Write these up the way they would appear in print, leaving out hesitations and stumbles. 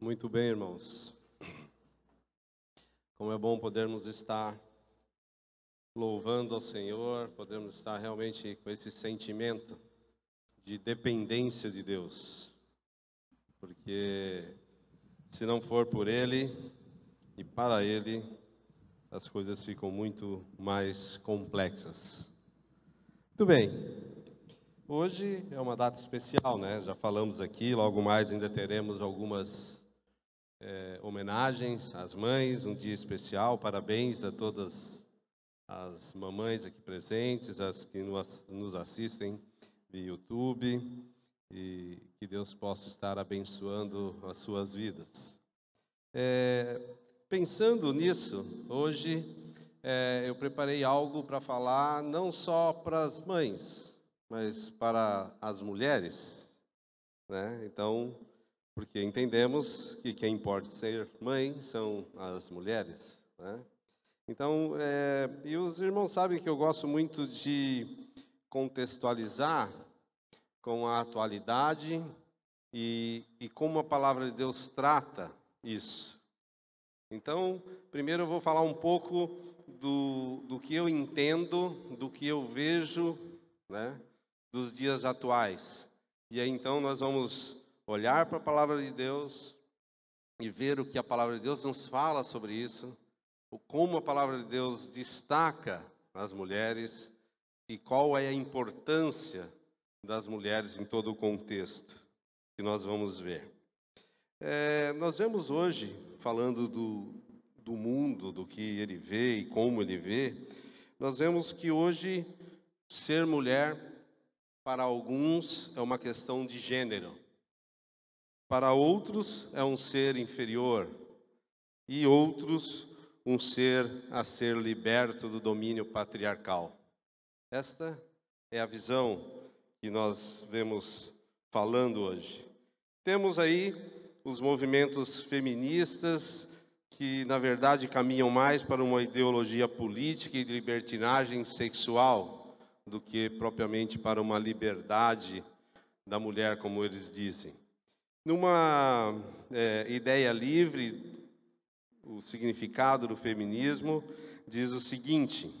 Muito bem, irmãos. Como é bom podermos estar louvando ao Senhor, podermos estar realmente com esse sentimento de dependência de Deus. Porque se não for por Ele e para Ele, as coisas ficam muito mais complexas. Muito bem. Hoje é uma data especial, né? Já falamos aqui, logo mais ainda teremos algumas homenagens às mães, um dia especial. Parabéns a todas as mamães aqui presentes, as que nos assistem via YouTube, e que Deus possa estar abençoando as suas vidas. Pensando nisso, hoje eu preparei algo para falar não só para as mães, mas para as mulheres, né? Então, porque entendemos que quem pode ser mãe são as mulheres, né? Então, e os irmãos sabem que eu gosto muito de contextualizar com a atualidade e como a palavra de Deus trata isso. Então, primeiro eu vou falar um pouco do que eu entendo, do que eu vejo, né, dos dias atuais. E aí então nós vamos olhar para a palavra de Deus e ver o que a palavra de Deus nos fala sobre isso, como a palavra de Deus destaca as mulheres e qual é a importância das mulheres em todo o contexto que nós vamos ver. Nós vemos hoje, falando do mundo, do que ele vê e como ele vê, nós vemos que hoje ser mulher, para alguns, é uma questão de gênero. Para outros, é um ser inferior. E outros, um ser a ser liberto do domínio patriarcal. Esta é a visão que nós vemos falando hoje. Temos aí os movimentos feministas, que na verdade caminham mais para uma ideologia política e de libertinagem sexual, do que propriamente para uma liberdade da mulher, como eles dizem. Numa ideia livre, o significado do feminismo diz o seguinte: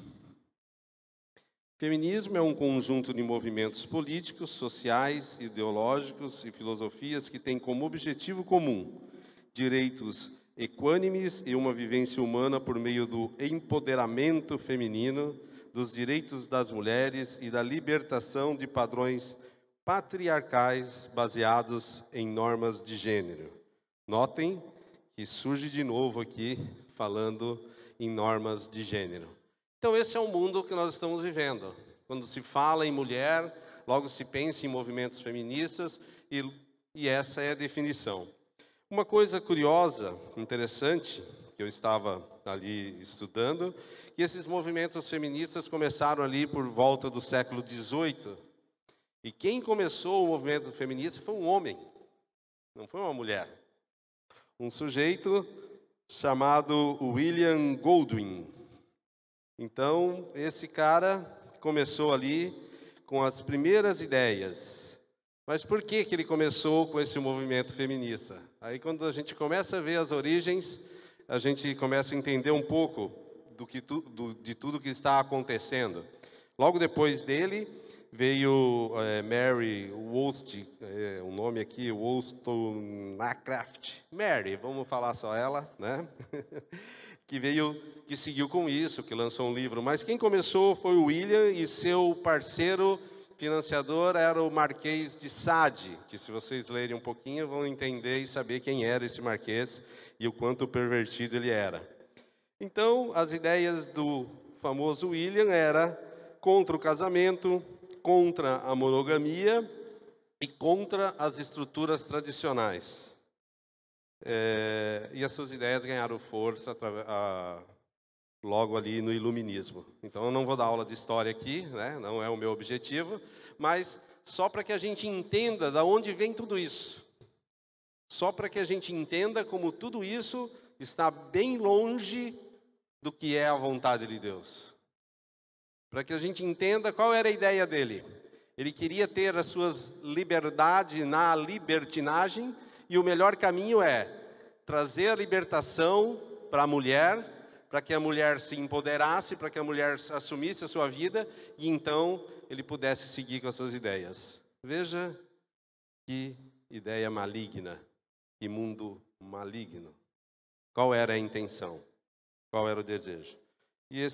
feminismo é um conjunto de movimentos políticos, sociais, ideológicos e filosofias que têm como objetivo comum direitos equânimes e uma vivência humana por meio do empoderamento feminino, dos direitos das mulheres e da libertação de padrões patriarcais baseados em normas de gênero. Notem que surge de novo aqui falando em normas de gênero. Então esse é o mundo que nós estamos vivendo. Quando se fala em mulher, logo se pensa em movimentos feministas e essa é a definição. Uma coisa curiosa, interessante, que eu estava ali estudando, que esses movimentos feministas começaram ali por volta do século XVIII. E quem começou o movimento feminista foi um homem, não foi uma mulher. Um sujeito chamado William Goldwyn. Então, esse cara começou ali com as primeiras ideias. Mas por que ele começou com esse movimento feminista? Aí, quando a gente começa a ver as origens, a gente começa a entender um pouco de tudo que está acontecendo. Logo depois dele, veio Mary Wollstonecraft, o nome aqui, Wollstonecraft. Mary, vamos falar só ela, né? que seguiu com isso, que lançou um livro. Mas quem começou foi o William e seu parceiro financiador era o Marquês de Sade, que se vocês lerem um pouquinho vão entender e saber quem era esse Marquês e o quanto pervertido ele era. Então, as ideias do famoso William era contra o casamento, contra a monogamia e contra as estruturas tradicionais. E as suas ideias ganharam força logo ali no Iluminismo. Então, eu não vou dar aula de história aqui, né? Não é o meu objetivo, mas só para que a gente entenda de onde vem tudo isso. Só para que a gente entenda como tudo isso está bem longe do que é a vontade de Deus. Para que a gente entenda qual era a ideia dele. Ele queria ter as suas liberdades na libertinagem, e o melhor caminho é trazer a libertação para a mulher, para que a mulher se empoderasse, para que a mulher assumisse a sua vida, e então ele pudesse seguir com as suas ideias. Veja que ideia maligna, que mundo maligno. Qual era a intenção? Qual era o desejo? E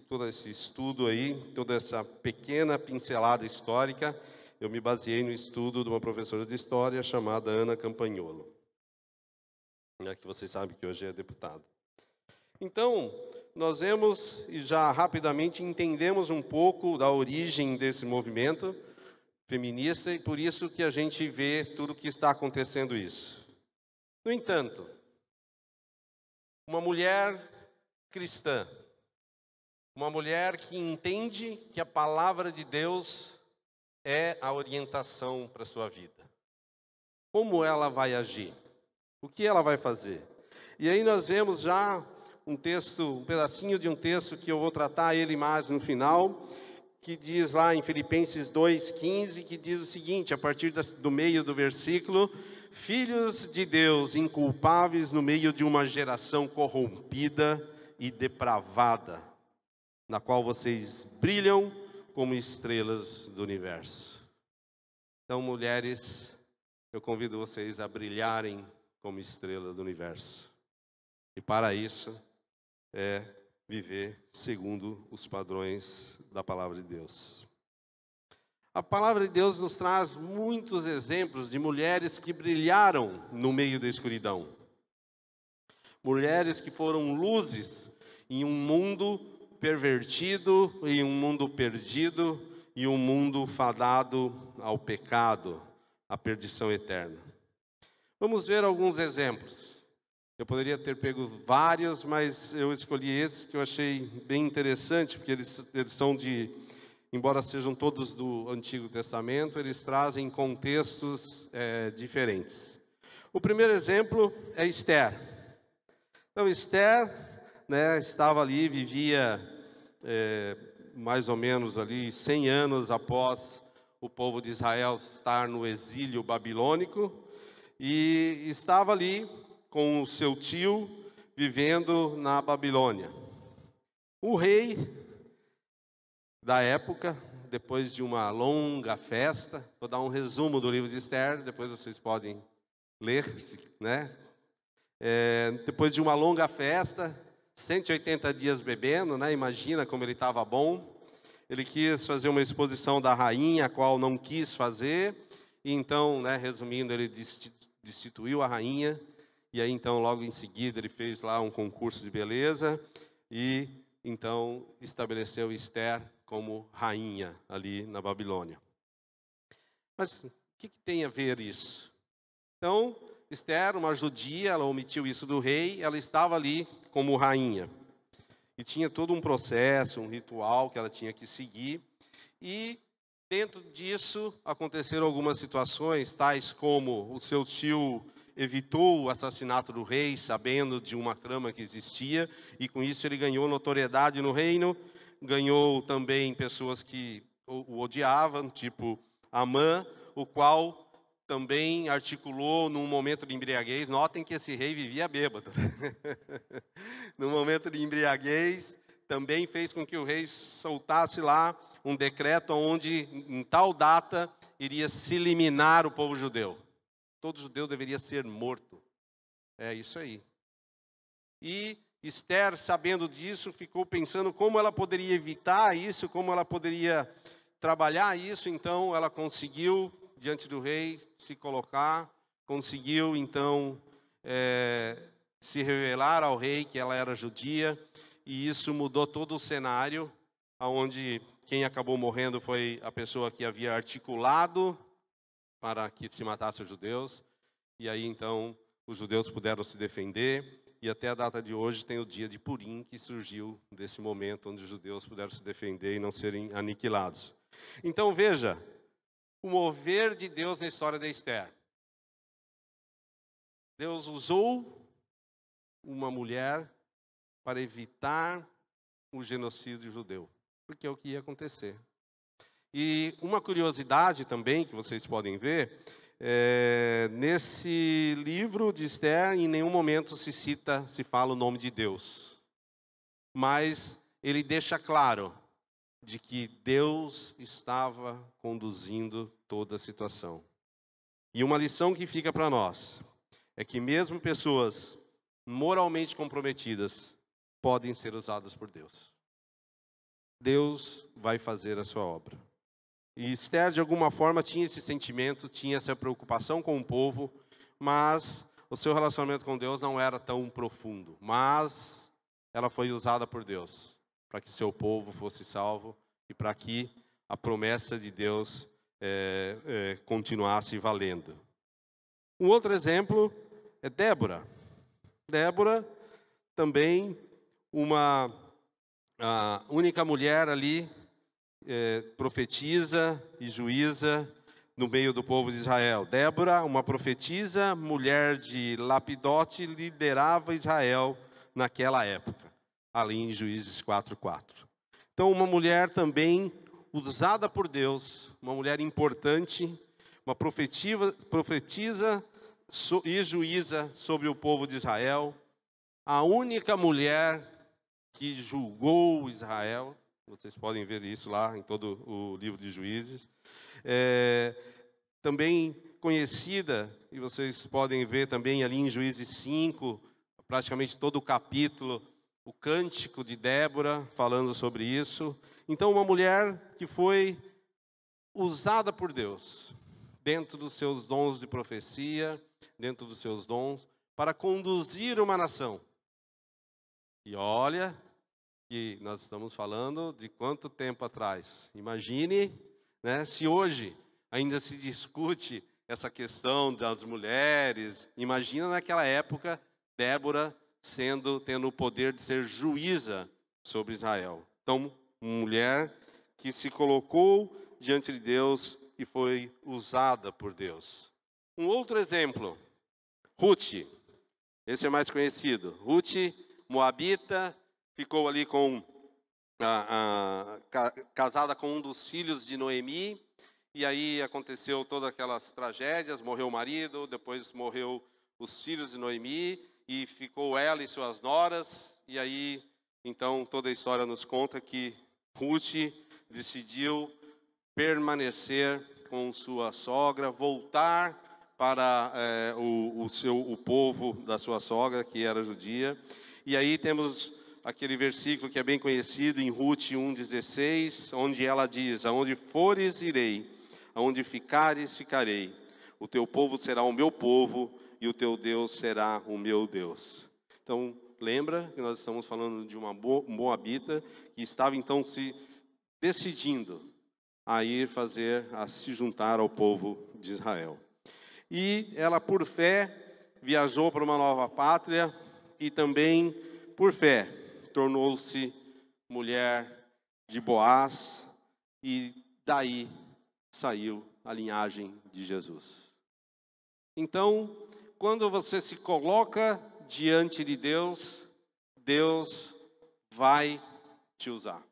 todo esse estudo aí, toda essa pequena pincelada histórica, eu me baseei no estudo de uma professora de história chamada Ana Campagnolo, que vocês sabem que hoje é deputada. Então, nós vemos e já rapidamente entendemos um pouco da origem desse movimento feminista, e por isso que a gente vê tudo o que está acontecendo isso. No entanto, uma mulher cristã, uma mulher que entende que a palavra de Deus é a orientação para a sua vida. Como ela vai agir? O que ela vai fazer? E aí nós vemos já um pedacinho de um texto que eu vou tratar ele mais no final, que diz lá em Filipenses 2:15, que diz o seguinte, a partir do meio do versículo: filhos de Deus inculpáveis no meio de uma geração corrompida e depravada, na qual vocês brilham como estrelas do universo. Então, mulheres, eu convido vocês a brilharem como estrelas do universo. E para isso é viver segundo os padrões da palavra de Deus. A palavra de Deus nos traz muitos exemplos de mulheres que brilharam no meio da escuridão. Mulheres que foram luzes em um mundo pervertido, em um mundo perdido, e um mundo fadado ao pecado, à perdição eterna. Vamos ver alguns exemplos. Eu poderia ter pego vários, mas eu escolhi esses que eu achei bem interessante, porque eles são embora sejam todos do Antigo Testamento, eles trazem contextos diferentes. O primeiro exemplo é Esther. Então, Esther, estava ali, vivia mais ou menos ali 100 anos após o povo de Israel estar no exílio babilônico, e estava ali com o seu tio, vivendo na Babilônia. O rei da época, depois de uma longa festa, vou dar um resumo do livro de Esther, depois vocês podem ler, depois de uma longa festa, 180 dias bebendo, imagina como ele estava bom. Ele quis fazer uma exposição da rainha, a qual não quis fazer, e então, resumindo, ele destituiu a rainha. E aí, então, logo em seguida, ele fez lá um concurso de beleza e, então, estabeleceu Esther como rainha ali na Babilônia. Mas o que tem a ver isso? Então, Esther, uma judia, ela omitiu isso do rei, ela estava ali como rainha. E tinha todo um processo, um ritual que ela tinha que seguir. E, dentro disso, aconteceram algumas situações, tais como o seu tio evitou o assassinato do rei, sabendo de uma trama que existia, e com isso ele ganhou notoriedade no reino, ganhou também pessoas que o odiavam, tipo Amã, o qual também articulou num momento de embriaguez. Notem que esse rei vivia bêbado. No momento de embriaguez, também fez com que o rei soltasse lá um decreto onde, em tal data, iria se eliminar o povo judeu. Todo judeu deveria ser morto. É isso aí. E Esther, sabendo disso, ficou pensando como ela poderia evitar isso, como ela poderia trabalhar isso. Então, ela conseguiu, diante do rei, se colocar, conseguiu, então, se revelar ao rei que ela era judia, e isso mudou todo o cenário, onde quem acabou morrendo foi a pessoa que havia articulado para que se matasse os judeus, e aí então os judeus puderam se defender, e até a data de hoje tem o dia de Purim, que surgiu desse momento onde os judeus puderam se defender e não serem aniquilados. Então veja, o mover de Deus na história de Esther. Deus usou uma mulher para evitar o genocídio judeu, porque é o que ia acontecer. E uma curiosidade também, que vocês podem ver, Nesse livro de Esther, em nenhum momento se fala o nome de Deus. Mas ele deixa claro de que Deus estava conduzindo toda a situação. E uma lição que fica para nós é que mesmo pessoas moralmente comprometidas podem ser usadas por Deus. Deus vai fazer a sua obra. E Esther, de alguma forma, tinha esse sentimento, tinha essa preocupação com o povo, mas o seu relacionamento com Deus não era tão profundo. Mas ela foi usada por Deus para que seu povo fosse salvo e para que a promessa de Deus continuasse valendo. Um outro exemplo é Débora. Débora, também uma única mulher ali, profetisa e juíza no meio do povo de Israel. Débora, uma profetisa, mulher de Lapidote, liderava Israel naquela época, ali em Juízes 4:4. Então, uma mulher também usada por Deus, uma mulher importante, uma profetisa e juíza sobre o povo de Israel, a única mulher que julgou Israel. Vocês podem ver isso lá em todo o livro de Juízes. Também conhecida, e vocês podem ver também ali em Juízes 5, praticamente todo o capítulo, o cântico de Débora falando sobre isso. Então, uma mulher que foi usada por Deus, dentro dos seus dons de profecia, dentro dos seus dons, para conduzir uma nação. E olha que nós estamos falando de quanto tempo atrás. Imagine, né, se hoje ainda se discute essa questão das mulheres. Imagina naquela época Débora tendo o poder de ser juíza sobre Israel. Então, uma mulher que se colocou diante de Deus e foi usada por Deus. Um outro exemplo, Ruth. Esse é mais conhecido. Ruth, moabita, ficou ali casada com um dos filhos de Noemi, e aí aconteceu todas aquelas tragédias, morreu o marido, depois morreu os filhos de Noemi, e ficou ela e suas noras, e aí, então, toda a história nos conta que Ruth decidiu permanecer com sua sogra, voltar para o povo da sua sogra, que era judia. E aí temos aquele versículo que é bem conhecido em Ruth 1,16, onde ela diz: aonde fores irei, aonde ficares ficarei, o teu povo será o meu povo e o teu Deus será o meu Deus. Então, lembra que nós estamos falando de uma moabita que estava então se decidindo a se juntar ao povo de Israel. E ela, por fé, viajou para uma nova pátria e também, por fé, tornou-se mulher de Boaz, e daí saiu a linhagem de Jesus. Então, quando você se coloca diante de Deus, Deus vai te usar.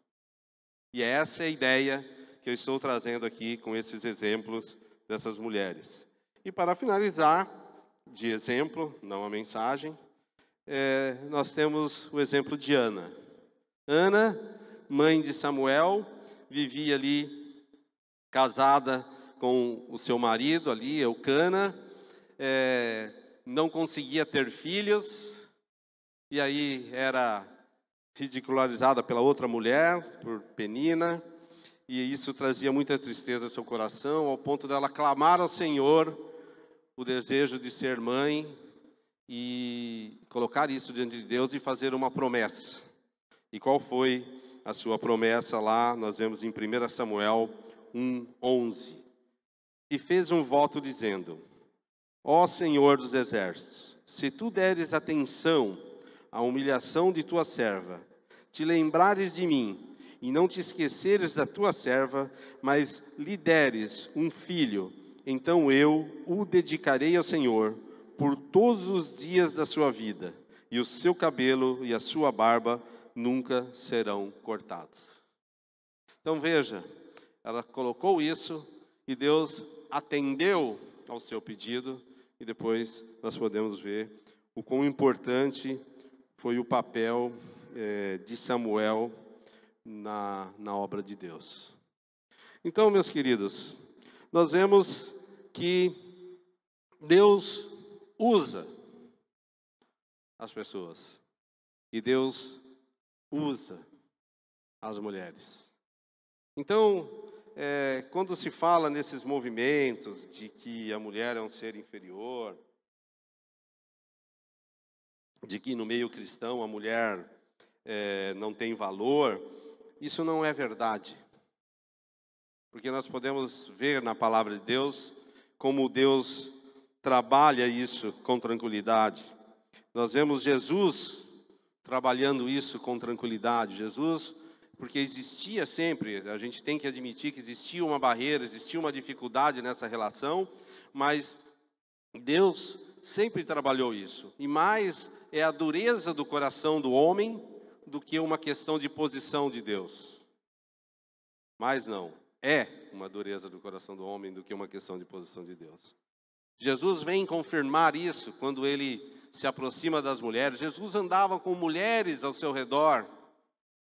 E essa é a ideia que eu estou trazendo aqui com esses exemplos dessas mulheres. E para finalizar, de exemplo, não a mensagem, nós temos o exemplo de Ana. Ana, mãe de Samuel, vivia ali casada com o seu marido ali, Eucana, não conseguia ter filhos, e aí era ridicularizada pela outra mulher, por Penina, e isso trazia muita tristeza ao seu coração, ao ponto dela clamar ao Senhor o desejo de ser mãe e colocar isso diante de Deus e fazer uma promessa. E qual foi a sua promessa lá? Nós vemos em 1 Samuel 1:11. E fez um voto dizendo: ó Senhor dos exércitos, se tu deres atenção à humilhação de tua serva, te lembrares de mim, e não te esqueceres da tua serva, mas lhe deres um filho, então eu o dedicarei ao Senhor por todos os dias da sua vida, e o seu cabelo e a sua barba nunca serão cortados. Então veja, ela colocou isso, e Deus atendeu ao seu pedido e depois nós podemos ver o quão importante foi o papel de Samuel na obra de Deus. Então, meus queridos, nós vemos que Deus usa as pessoas e Deus usa as mulheres. Então, quando se fala nesses movimentos de que a mulher é um ser inferior, de que no meio cristão a mulher não tem valor, isso não é verdade. Porque nós podemos ver na palavra de Deus como Deus trabalha isso com tranquilidade. Nós vemos Jesus trabalhando isso com tranquilidade. Jesus, porque existia sempre, a gente tem que admitir que existia uma barreira, existia uma dificuldade nessa relação, mas Deus sempre trabalhou isso. E mais é a dureza do coração do homem do que uma questão de posição de Deus. Mas não, é uma dureza do coração do homem do que uma questão de posição de Deus. Jesus vem confirmar isso quando ele se aproxima das mulheres. Jesus andava com mulheres ao seu redor.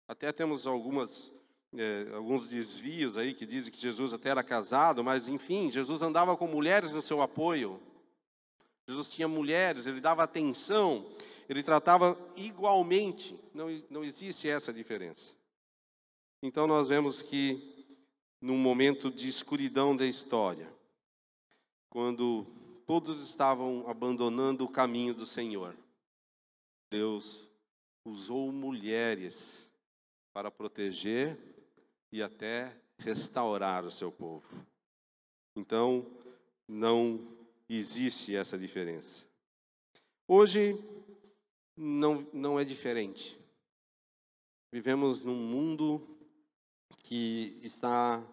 Até temos alguns desvios aí que dizem que Jesus até era casado, mas enfim, Jesus andava com mulheres no seu apoio. Jesus tinha mulheres, ele dava atenção, ele tratava igualmente, não existe essa diferença. Então nós vemos que num momento de escuridão da história, quando todos estavam abandonando o caminho do Senhor, Deus usou mulheres para proteger e até restaurar o seu povo. Então, não existe essa diferença. Hoje, não é diferente. Vivemos num mundo que está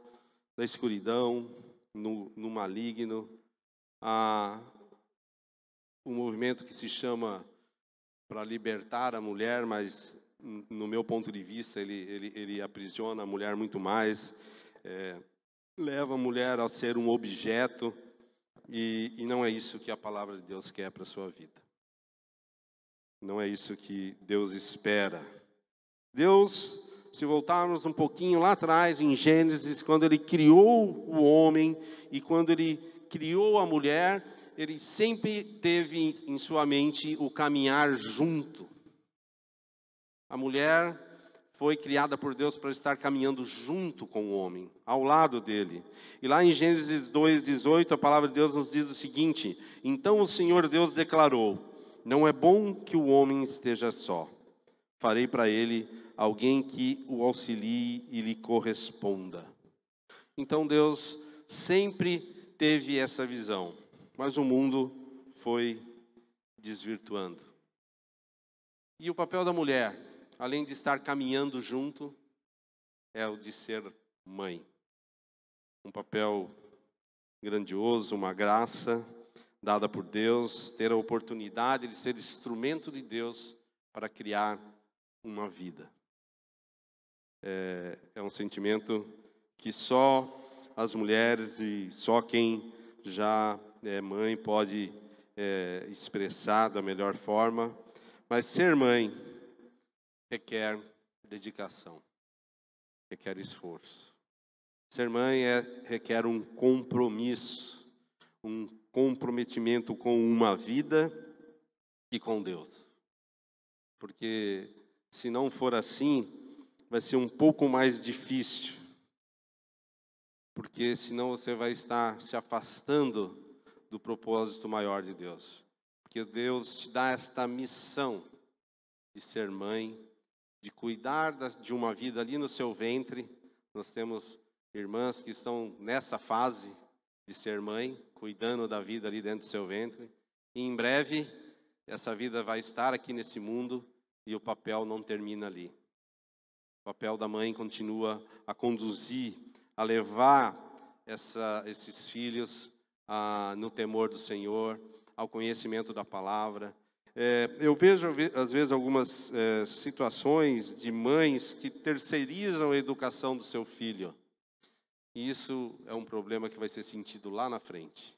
na escuridão, no maligno. Há um movimento que se chama para libertar a mulher, mas no meu ponto de vista ele aprisiona a mulher muito mais, leva a mulher a ser um objeto, e não é isso que a palavra de Deus quer para a sua vida. Não é isso que Deus espera. Deus, se voltarmos um pouquinho lá atrás, em Gênesis, quando Ele criou o homem e quando Ele criou a mulher, Ele sempre teve em sua mente o caminhar junto. A mulher foi criada por Deus para estar caminhando junto com o homem, ao lado dele. E lá em Gênesis 2:18, a palavra de Deus nos diz o seguinte: então o Senhor Deus declarou: não é bom que o homem esteja só. Farei para ele alguém que o auxilie e lhe corresponda. Então Deus sempre teve essa visão, mas o mundo foi desvirtuando. E o papel da mulher, além de estar caminhando junto, é o de ser mãe. Um papel grandioso, uma graça dada por Deus, ter a oportunidade de ser instrumento de Deus para criar uma vida. É um sentimento que só as mulheres e só quem já é mãe pode expressar da melhor forma. Mas ser mãe requer dedicação, requer esforço. Ser mãe requer um compromisso, um comprometimento com uma vida e com Deus. Porque se não for assim, vai ser um pouco mais difícil. Porque senão você vai estar se afastando do propósito maior de Deus. Porque Deus te dá esta missão de ser mãe, de cuidar de uma vida ali no seu ventre. Nós temos irmãs que estão nessa fase de ser mãe, cuidando da vida ali dentro do seu ventre. E em breve, essa vida vai estar aqui nesse mundo e o papel não termina ali. O papel da mãe continua a conduzir, a levar esses filhos no temor do Senhor, ao conhecimento da palavra. Eu vejo, às vezes, algumas situações de mães que terceirizam a educação do seu filho. E isso é um problema que vai ser sentido lá na frente.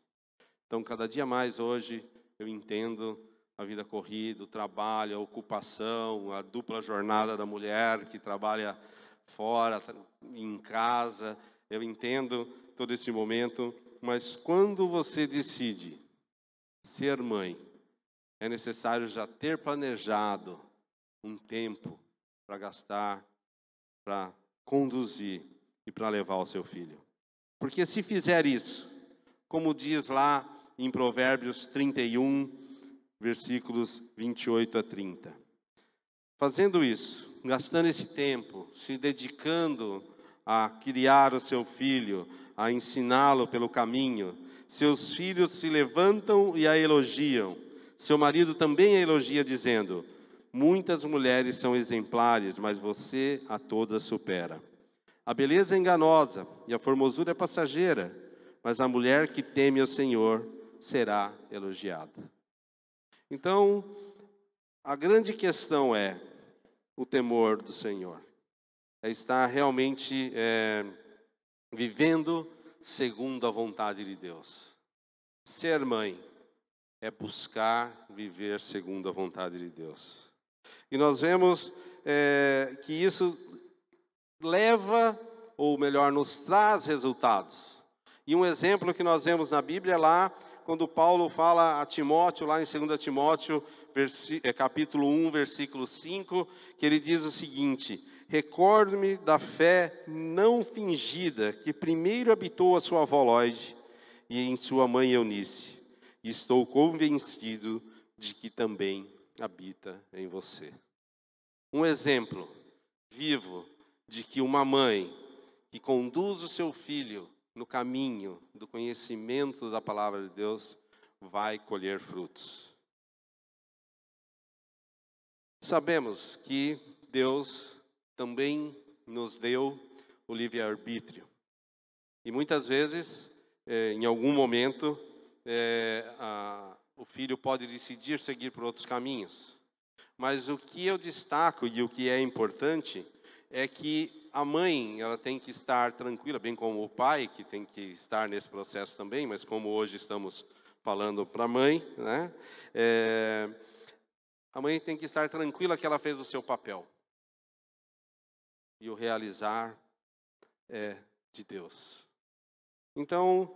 Então, cada dia mais hoje, eu entendo a vida corrida, o trabalho, a ocupação, a dupla jornada da mulher que trabalha fora, em casa. Eu entendo todo esse momento, mas quando você decide ser mãe, é necessário já ter planejado um tempo para gastar, para conduzir e para levar o seu filho. Porque se fizer isso, como diz lá em Provérbios 31, versículos 28 a 30. Fazendo isso, gastando esse tempo, se dedicando a criar o seu filho, a ensiná-lo pelo caminho, seus filhos se levantam e a elogiam. Seu marido também a elogia, dizendo: muitas mulheres são exemplares, mas você a todas supera. A beleza é enganosa e a formosura é passageira, mas a mulher que teme ao Senhor será elogiada. Então, a grande questão é o temor do Senhor. É estar realmente vivendo segundo a vontade de Deus. Ser mãe é buscar viver segundo a vontade de Deus. E nós vemos que isso leva, ou melhor, nos traz resultados. E um exemplo que nós vemos na Bíblia é lá, quando Paulo fala a Timóteo, lá em 2 Timóteo, capítulo 1, versículo 5, que ele diz o seguinte: recordo-me da fé não fingida, que primeiro habitou a sua avó Lóide e em sua mãe Eunice, e estou convencido de que também habita em você. Um exemplo vivo de que uma mãe que conduz o seu filho no caminho do conhecimento da palavra de Deus vai colher frutos. Sabemos que Deus também nos deu o livre-arbítrio. E muitas vezes, em algum momento, o filho pode decidir seguir por outros caminhos. Mas o que eu destaco e o que é importante é que a mãe, ela tem que estar tranquila, bem como o pai, que tem que estar nesse processo também, mas como hoje estamos falando para a mãe, né? A mãe tem que estar tranquila que ela fez o seu papel. E o realizar é de Deus. Então,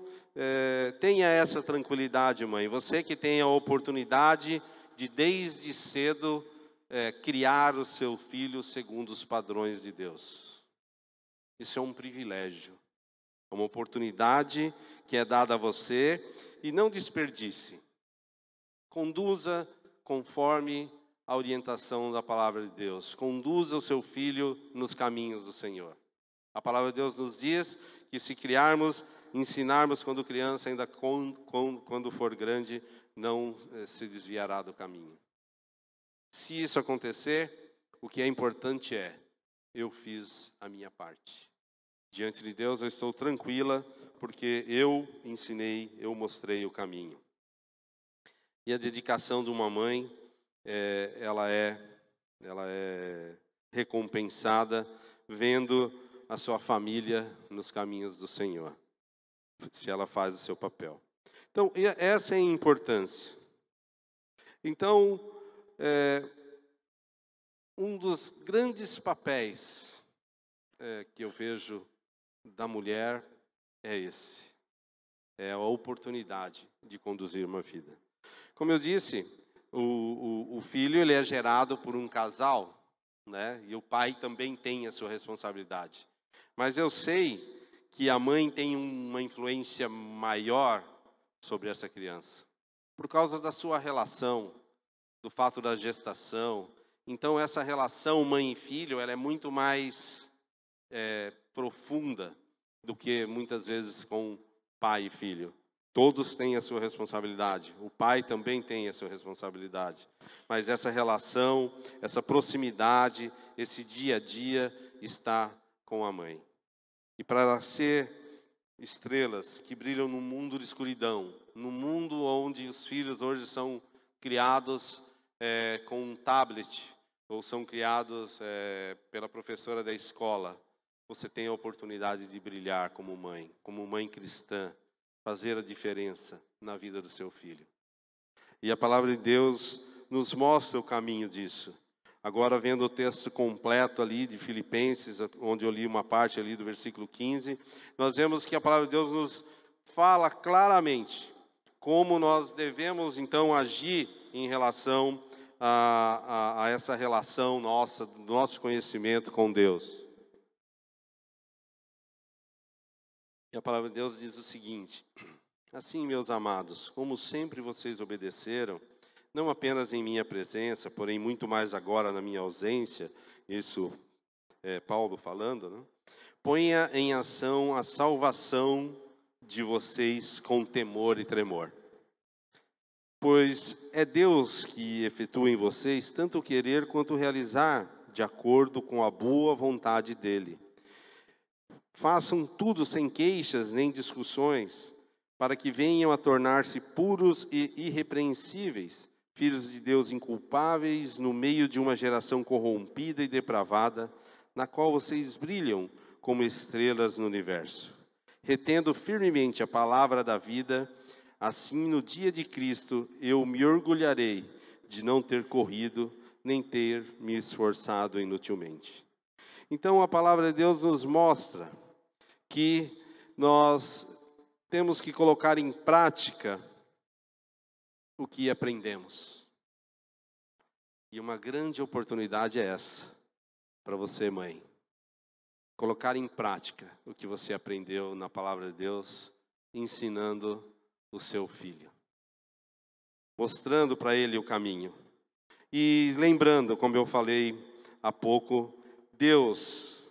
tenha essa tranquilidade, mãe. Você que tem a oportunidade de, desde cedo, criar o seu filho segundo os padrões de Deus. Isso é um privilégio, é uma oportunidade que é dada a você, e não desperdice. Conduza conforme a orientação da palavra de Deus. Conduza o seu filho nos caminhos do Senhor. A palavra de Deus nos diz que se criarmos, ensinarmos quando criança, ainda quando for grande, não se desviará do caminho. Se isso acontecer, o que é importante é: eu fiz a minha parte. Diante de Deus eu estou tranquila, porque eu ensinei, eu mostrei o caminho. E a dedicação de uma mãe, ela é recompensada vendo a sua família nos caminhos do Senhor, se ela faz o seu papel. Então, essa é a importância. Então, um dos grandes papéis que eu vejo da mulher é esse. É a oportunidade de conduzir uma vida. Como eu disse, o filho ele é gerado por um casal, né? E o pai também tem a sua responsabilidade. Mas eu sei que a mãe tem uma influência maior sobre essa criança, por causa da sua relação, do fato da gestação. Então essa relação mãe e filho, ela é muito mais profunda do que muitas vezes com pai e filho. Todos têm a sua responsabilidade. O pai também tem a sua responsabilidade. Mas essa relação, essa proximidade, esse dia a dia está com a mãe. E para ser estrelas que brilham num mundo de escuridão, num mundo onde os filhos hoje são criados com um tablet, ou são criados pela professora da escola, você tem a oportunidade de brilhar como mãe cristã, fazer a diferença na vida do seu filho. E a palavra de Deus nos mostra o caminho disso. Agora, vendo o texto completo ali de Filipenses, onde eu li uma parte ali do versículo 15, nós vemos que a palavra de Deus nos fala claramente como nós devemos, então, agir em relação a essa relação nossa, do nosso conhecimento com Deus. E a palavra de Deus diz o seguinte: assim, meus amados, como sempre vocês obedeceram, não apenas em minha presença, porém muito mais agora na minha ausência, isso é Paulo falando, né? Ponha em ação a salvação de vocês com temor e tremor. Pois é Deus que efetua em vocês tanto o querer quanto o realizar, de acordo com a boa vontade dEle. Façam tudo sem queixas nem discussões, para que venham a tornar-se puros e irrepreensíveis, filhos de Deus inculpáveis, no meio de uma geração corrompida e depravada, na qual vocês brilham como estrelas no universo. Retendo firmemente a palavra da vida, assim no dia de Cristo eu me orgulharei de não ter corrido, nem ter me esforçado inutilmente. Então a palavra de Deus nos mostra que nós temos que colocar em prática o que aprendemos. E uma grande oportunidade é essa, para você, mãe. Colocar em prática o que você aprendeu na palavra de Deus, ensinando o seu filho. Mostrando para ele o caminho. E lembrando, como eu falei há pouco, Deus,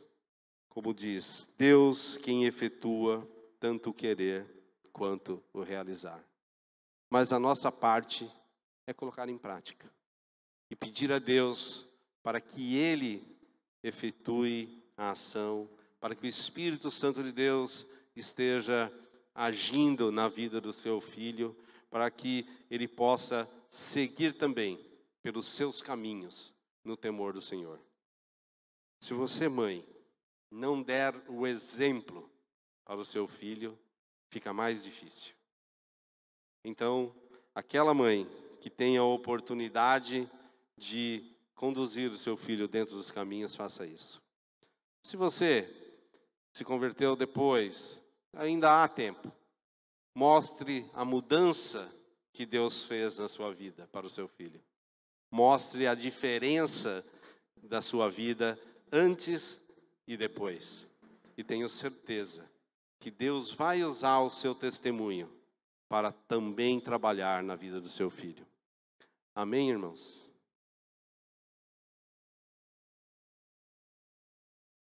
como diz, Deus quem efetua tanto o querer quanto o realizar. Mas a nossa parte é colocar em prática. E pedir a Deus para que Ele efetue a ação, para que o Espírito Santo de Deus esteja agindo na vida do seu filho, para que ele possa seguir também pelos seus caminhos no temor do Senhor. Se você, mãe, não der o exemplo para o seu filho, fica mais difícil. Então, aquela mãe que tem a oportunidade de conduzir o seu filho dentro dos caminhos, faça isso. Se você se converteu depois, ainda há tempo. Mostre a mudança que Deus fez na sua vida para o seu filho. Mostre a diferença da sua vida antes e depois. E tenho certeza que Deus vai usar o seu testemunho para também trabalhar na vida do seu filho. Amém, irmãos?